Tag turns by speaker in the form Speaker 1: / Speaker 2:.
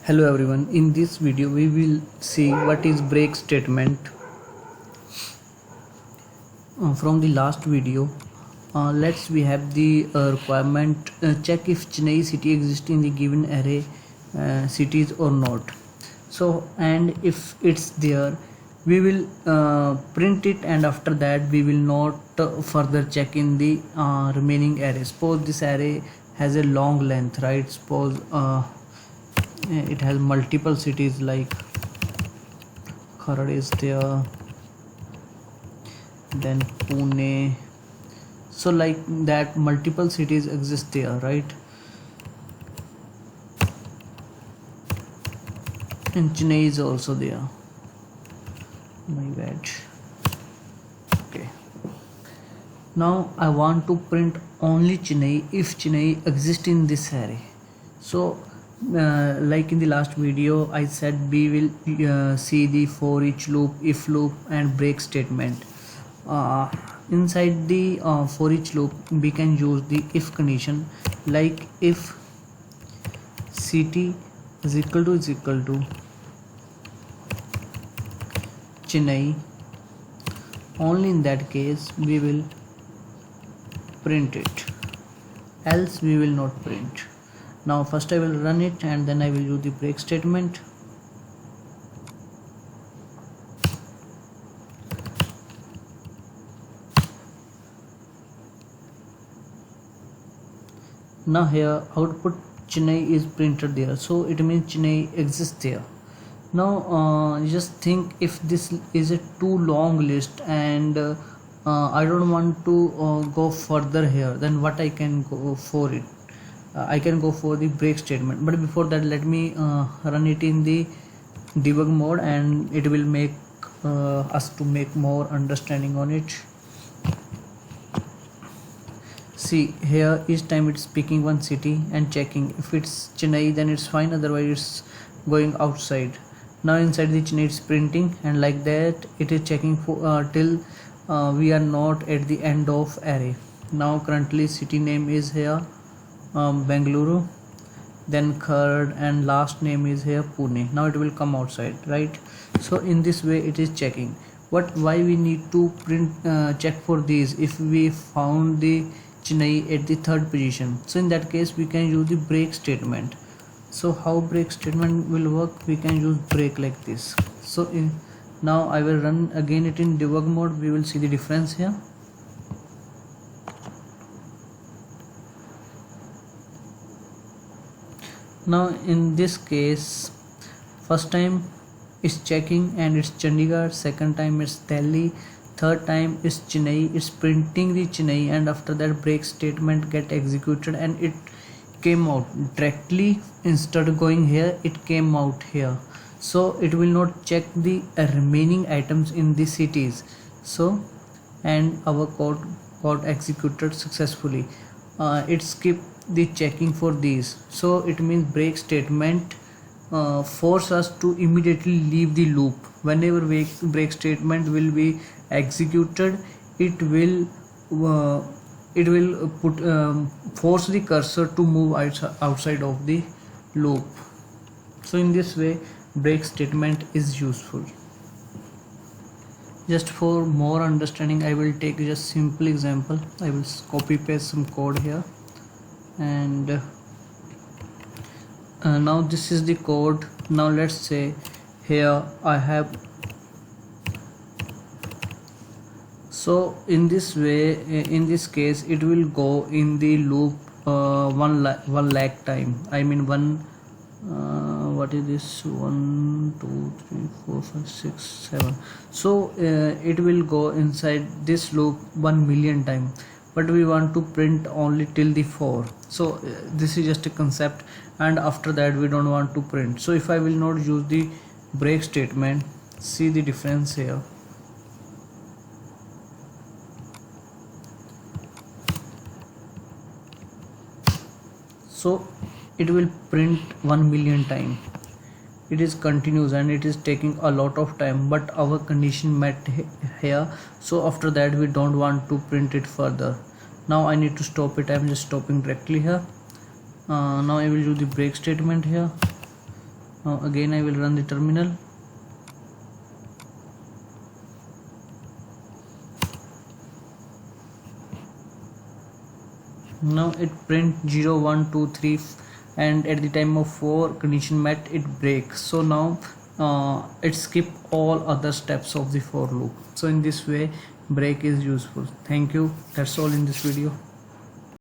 Speaker 1: Hello everyone, in this video we will see what is break statement. From the last video, let's we have the requirement check if Chennai city exists in the given array cities or not. So and if it's there, we will print it, and after that we will not further check in the remaining array. Suppose this array has a long length, right? Suppose it has multiple cities like Kharad is there, then Pune, so like that multiple cities exist there, right? And Chennai is also there, my bad. Okay, now I want to print only Chennai if Chennai exists in this array. So like in the last video I said, we will see the for each loop, if loop and break statement. Inside the for each loop we can use the if condition, like if city is equal to Chennai, only in that case we will print it, else we will not print. Now first I will run it and then I will use the break statement. Now here output Chennai is printed there, so it means Chennai exists there. Now just think, if this is a too long list and I don't want to go further here, then what I can go for it? I can go for the break statement, but before that let me run it in the debug mode, and it will make us to make more understanding on it. See here, each time it's picking one city and checking. If it's Chennai then it's fine, otherwise it's going outside. Now inside the Chennai it's printing, and like that it is checking for till we are not at the end of array. Now currently city name is here Bengaluru, then third and last name is here Pune. Now it will come outside, right? So in this way it is checking. Why we need to print check for these if we found the Chennai at the third position? So in that case we can use the break statement. So how break statement will work? We can use break like this. So now I will run again it in debug mode. We will see the difference here. Now in this case, first time is checking and it's Chandigarh, second time it's Delhi, third time is Chennai, it's printing the Chennai, and after that break statement get executed and it came out directly. Instead of going here, it came out here, so it will not check the remaining items in the cities. So and our code got executed successfully. It skipped the checking for these, so it means break statement force us to immediately leave the loop. Whenever break statement will be executed, it will put force the cursor to move outside of the loop. So in this way break statement is useful. Just for more understanding I will take just simple example. I will copy paste some code here, and now this is the code. Now let's say here I have, so in this way, in this case it will go in the loop 1 lakh time. I mean what is this, 1 2 3 4 5 6 7. So it will go inside this loop 1 million time, but we want to print only till the 4. So this is just a concept, and after that we don't want to print. So if I will not use the break statement, see the difference here. So it will print 1 million time. It is continuous and it is taking a lot of time, but our condition met here. So after that we don't want to print it further. Now I need to stop it. I'm just stopping directly here. Now I will use the break statement here. Now again I will run the terminal. Now it print 0 1 2 3 and at the time of 4 condition met, it breaks. So now it skip all other steps of the for loop. So in this way break is useful. Thank you. That's all in this video.